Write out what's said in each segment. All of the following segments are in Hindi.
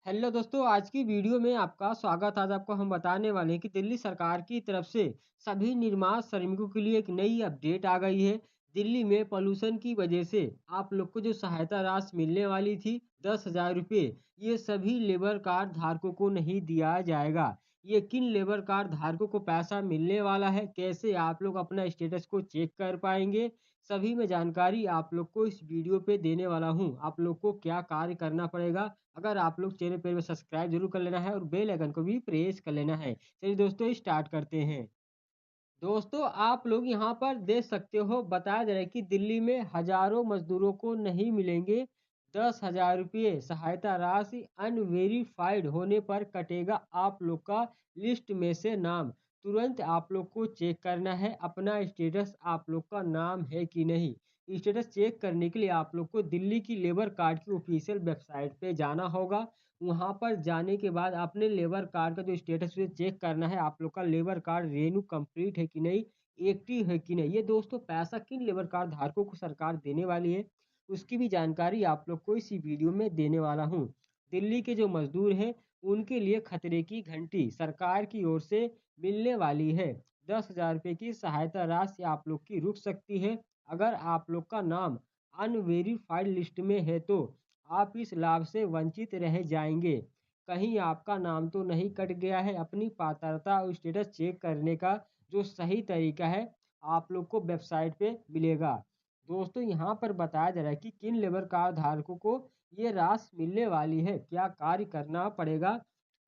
हेलो दोस्तों, आज की वीडियो में आपका स्वागत। आज आपको हम बताने वाले हैं कि दिल्ली सरकार की तरफ से सभी निर्माण श्रमिकों के लिए एक नई अपडेट आ गई है। दिल्ली में पॉल्यूशन की वजह से आप लोग को जो सहायता राशि मिलने वाली थी 10,000 रुपये, ये सभी लेबर कार्ड धारकों को नहीं दिया जाएगा। ये किन लेबर कार्ड धारकों को पैसा मिलने वाला है, कैसे आप लोग अपना स्टेटस को चेक कर पाएंगे, सभी में जानकारी आप लोग को इस वीडियो पे देने वाला हूँ। आप लोग को क्या कार्य करना पड़ेगा, अगर आप लोग चैनल पे सब्सक्राइब जरूर कर लेना है और बेल आइकन को भी प्रेस कर लेना है। चलिए दोस्तों, स्टार्ट करते हैं। दोस्तों, आप लोग यहाँ पर देख सकते हो, बताया जा रहा है कि दिल्ली में हजारों मजदूरों को नहीं मिलेंगे 10,000 रुपये सहायता राशि। अनवेरिफाइड होने पर कटेगा आप लोग का लिस्ट में से नाम। तुरंत आप लोग को चेक करना है अपना स्टेटस, आप लोग का नाम है कि नहीं। स्टेटस चेक करने के लिए आप लोग को दिल्ली की लेबर कार्ड की ऑफिशियल वेबसाइट पे जाना होगा। वहाँ पर जाने के बाद अपने लेबर कार्ड का जो स्टेटस है चेक करना है, आप लोग का लेबर कार्ड रेन्यू कंप्लीट है कि नहीं, एक्टिव है कि नहीं। ये दोस्तों पैसा किन लेबर कार्ड धारकों को सरकार देने वाली है, उसकी भी जानकारी आप लोग को इसी वीडियो में देने वाला हूँ। दिल्ली के जो मजदूर हैं उनके लिए खतरे की घंटी सरकार की ओर से मिलने वाली है। 10,000 रुपये की सहायता राशि आप लोग की रुक सकती है। अगर आप लोग का नाम अनवेरिफाइड लिस्ट में है तो आप इस लाभ से वंचित रह जाएंगे। कहीं आपका नाम तो नहीं कट गया है। अपनी पात्रता और स्टेटस चेक करने का जो सही तरीका है आप लोग को वेबसाइट पे मिलेगा। दोस्तों, यहाँ पर बताया जा रहा है कि किन लेबर कार्ड धारकों को ये राशि मिलने वाली है, क्या कार्य करना पड़ेगा।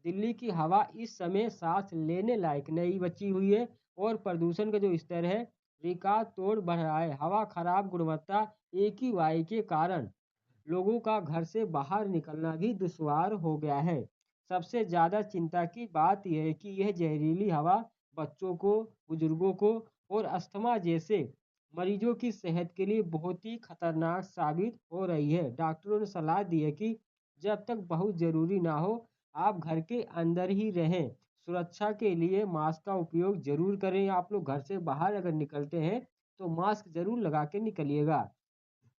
दिल्ली की हवा इस समय सांस लेने लायक नहीं बची हुई है और प्रदूषण का जो स्तर है रिकॉर्ड तोड़ बढ़ रहा है। हवा खराब गुणवत्ता AQI के कारण लोगों का घर से बाहर निकलना भी दुश्वार हो गया है। सबसे ज़्यादा चिंता की बात यह है कि यह जहरीली हवा बच्चों को, बुजुर्गों को और अस्थमा जैसे मरीजों की सेहत के लिए बहुत ही खतरनाक साबित हो रही है। डॉक्टरों ने सलाह दी है कि जब तक बहुत ज़रूरी ना हो आप घर के अंदर ही रहें। सुरक्षा के लिए मास्क का उपयोग ज़रूर करें। आप लोग घर से बाहर अगर निकलते हैं तो मास्क ज़रूर लगा के निकलिएगा।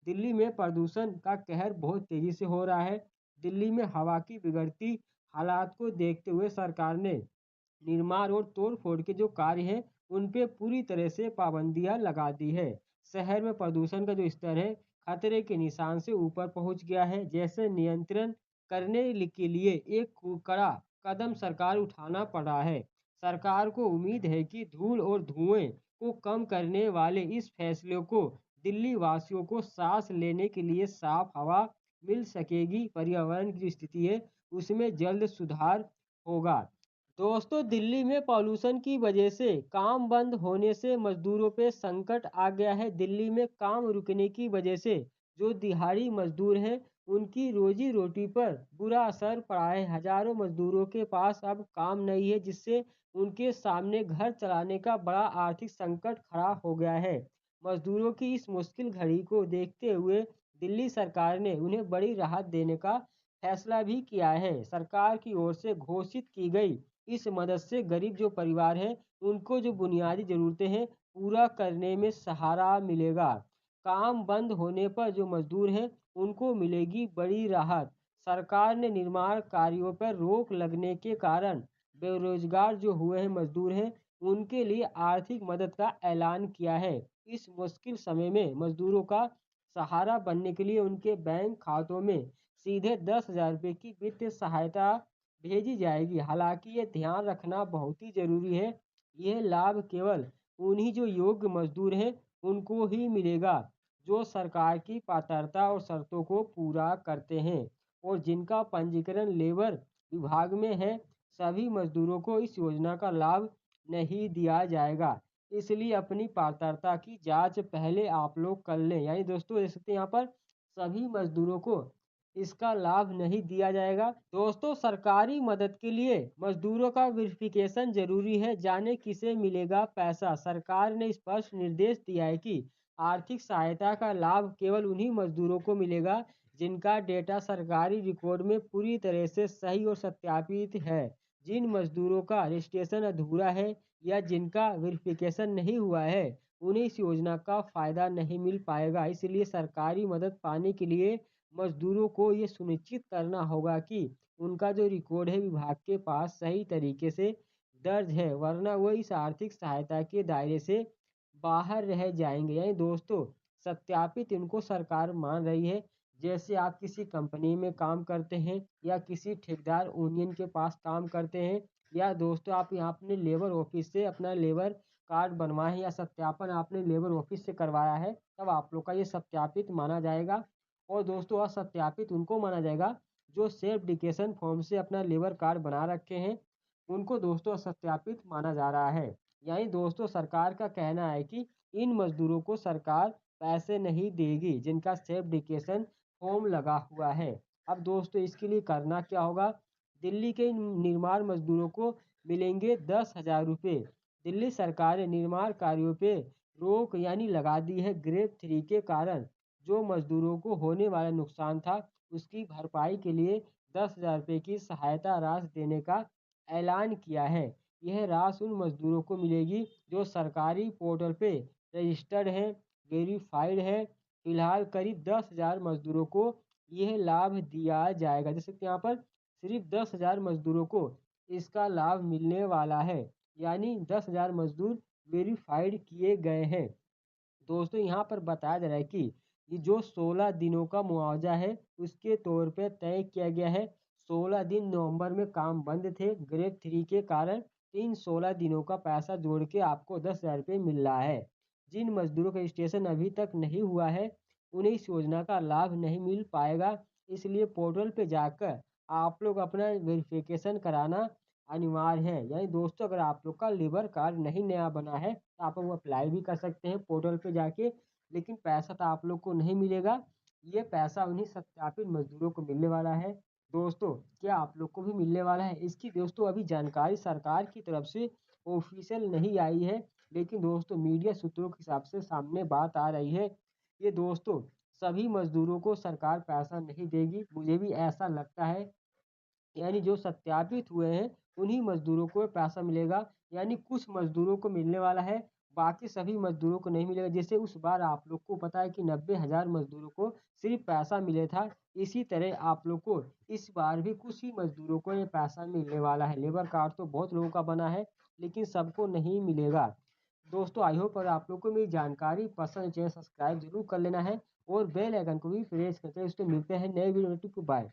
दिल्ली में प्रदूषण का कहर बहुत तेजी से हो रहा है। दिल्ली में हवा की बिगड़ती हालात को देखते हुए सरकार ने निर्माण और तोड़-फोड़ के जो कार्य हैं, उन पे पूरी तरह से पाबंदियाँ लगा दी है। शहर में प्रदूषण का जो स्तर है, खतरे के निशान से ऊपर पहुंच गया है। जैसे नियंत्रण के लिए एक कड़ा कदम सरकार उठाना पड़ा है। सरकार को उम्मीद है कि धूल और धुएं को कम करने वाले इस फैसले को दिल्ली वासियों को सांस लेने के लिए साफ हवा मिल सकेगी। पर्यावरण की जो स्थिति है, उसमें जल्द सुधार होगा। दोस्तों, दिल्ली में पॉल्यूशन की वजह से काम बंद होने से मजदूरों पे संकट आ गया है। दिल्ली में काम रुकने की वजह से जो दिहाड़ी मजदूर हैं उनकी रोजी रोटी पर बुरा असर पड़ा है। हजारों मजदूरों के पास अब काम नहीं है, जिससे उनके सामने घर चलाने का बड़ा आर्थिक संकट खड़ा हो गया है। मजदूरों की इस मुश्किल घड़ी को देखते हुए दिल्ली सरकार ने उन्हें बड़ी राहत देने का फैसला भी किया है। सरकार की ओर से घोषित की गई इस मदद से गरीब जो परिवार है उनको जो बुनियादी ज़रूरतें हैं पूरा करने में सहारा मिलेगा। काम बंद होने पर जो मजदूर हैं उनको मिलेगी बड़ी राहत। सरकार ने निर्माण कार्यों पर रोक लगने के कारण बेरोजगार जो हुए हैं मजदूर हैं उनके लिए आर्थिक मदद का ऐलान किया है। इस मुश्किल समय में मजदूरों का सहारा बनने के लिए उनके बैंक खातों में सीधे 10,000 रुपये की वित्तीय सहायता भेजी जाएगी। हालांकि ये ध्यान रखना बहुत ही ज़रूरी है, यह लाभ केवल उन्हीं जो योग्य मजदूर हैं उनको ही मिलेगा जो सरकार की पात्रता और शर्तों को पूरा करते हैं और जिनका पंजीकरण लेबर विभाग में है। सभी मजदूरों को इस योजना का लाभ नहीं दिया जाएगा, इसलिए अपनी पात्रता की जांच पहले आप लोग कर लें। यानी दोस्तों देख सकते हैं यहाँ पर सभी मजदूरों को इसका लाभ नहीं दिया जाएगा। दोस्तों, सरकारी मदद के लिए मजदूरों का वेरिफिकेशन जरूरी है। जाने किसे मिलेगा पैसा। सरकार ने स्पष्ट निर्देश दिया है कि आर्थिक सहायता का लाभ केवल उन्हीं मजदूरों को मिलेगा जिनका डेटा सरकारी रिकॉर्ड में पूरी तरह से सही और सत्यापित है। जिन मजदूरों का रजिस्ट्रेशन अधूरा है या जिनका वेरिफिकेशन नहीं हुआ है उन्हें इस योजना का फायदा नहीं मिल पाएगा। इसलिए सरकारी मदद पाने के लिए मजदूरों को ये सुनिश्चित करना होगा कि उनका जो रिकॉर्ड है विभाग के पास सही तरीके से दर्ज है, वरना वो इस आर्थिक सहायता के दायरे से बाहर रह जाएंगे। यानी दोस्तों, सत्यापित इनको सरकार मान रही है। जैसे आप किसी कंपनी में काम करते हैं या किसी ठेकेदार यूनियन के पास काम करते हैं, या दोस्तों आप यहाँ अपने लेबर ऑफिस से अपना लेबर कार्ड बनवाए हैं या सत्यापन आपने लेबर ऑफिस से करवाया है, तब आप लोग का ये सत्यापित माना जाएगा। और दोस्तों असत्यापित उनको माना जाएगा जो सेल्फ डिक्लेरेशन फॉर्म से अपना लेबर कार्ड बना रखे हैं, उनको दोस्तों असत्यापित माना जा रहा है। यानी दोस्तों सरकार का कहना है कि इन मजदूरों को सरकार पैसे नहीं देगी जिनका सेल्फ डिक्लेरेशन फॉर्म लगा हुआ है। अब दोस्तों इसके लिए करना क्या होगा? दिल्ली के इन निर्माण मजदूरों को मिलेंगे 10,000 रुपये। दिल्ली सरकार ने निर्माण कार्यों पे रोक यानी लगा दी है ग्रेड 3 के कारण। जो मजदूरों को होने वाला नुकसान था उसकी भरपाई के लिए 10,000 रुपये की सहायता राशि देने का ऐलान किया है। यह राशि उन मजदूरों को मिलेगी जो सरकारी पोर्टल पे रजिस्टर्ड हैं, वेरीफाइड है। फिलहाल करीब 10,000 मजदूरों को यह लाभ दिया जाएगा। जैसे कि यहाँ पर सिर्फ 10,000 मजदूरों को इसका लाभ मिलने वाला है, यानी 10,000 मजदूर वेरीफाइड किए गए हैं। दोस्तों यहाँ पर बताया जा रहा है कि ये जो 16 दिनों का मुआवजा है उसके तौर पे तय किया गया है। 16 दिन नवंबर में काम बंद थे ग्रेड 3 के कारण। इन 16 दिनों का पैसा जोड़ के आपको 10,000 रुपये मिल रहा है। जिन मजदूरों का रजिस्ट्रेशन अभी तक नहीं हुआ है उन्हें इस योजना का लाभ नहीं मिल पाएगा। इसलिए पोर्टल पे जाकर आप लोग अपना वेरिफिकेशन कराना अनिवार्य है। यानी दोस्तों अगर आप लोग का लेबर कार्ड नहीं नया बना है तो आप लोग अप्लाई भी कर सकते हैं पोर्टल पे जाके, लेकिन पैसा तो आप लोग को नहीं मिलेगा। ये पैसा उन्हीं सत्यापित मजदूरों को मिलने वाला है। दोस्तों क्या आप लोग को भी मिलने वाला है? इसकी दोस्तों अभी जानकारी सरकार की तरफ से ऑफिशियल नहीं आई है, लेकिन दोस्तों मीडिया सूत्रों के हिसाब से सामने बात आ रही है। ये दोस्तों सभी मजदूरों को सरकार पैसा नहीं देगी, मुझे भी ऐसा लगता है। यानी जो सत्यापित हुए हैं उन्हीं मजदूरों को पैसा मिलेगा। यानी कुछ मजदूरों को मिलने वाला है, बाकी सभी मजदूरों को नहीं मिलेगा। जैसे उस बार आप लोग को पता है कि 90,000 मजदूरों को सिर्फ पैसा मिले था, इसी तरह आप लोग को इस बार भी कुछ ही मजदूरों को ये पैसा मिलने वाला है। लेबर कार्ड तो बहुत लोगों का बना है लेकिन सबको नहीं मिलेगा। दोस्तों आई होप अगर आप लोग को मेरी जानकारी पसंद, चैनल सब्सक्राइब जरूर कर लेना है और बेल आइकन को भी प्रेस करके उससे मिलते हैं नए वीडियो। बाय।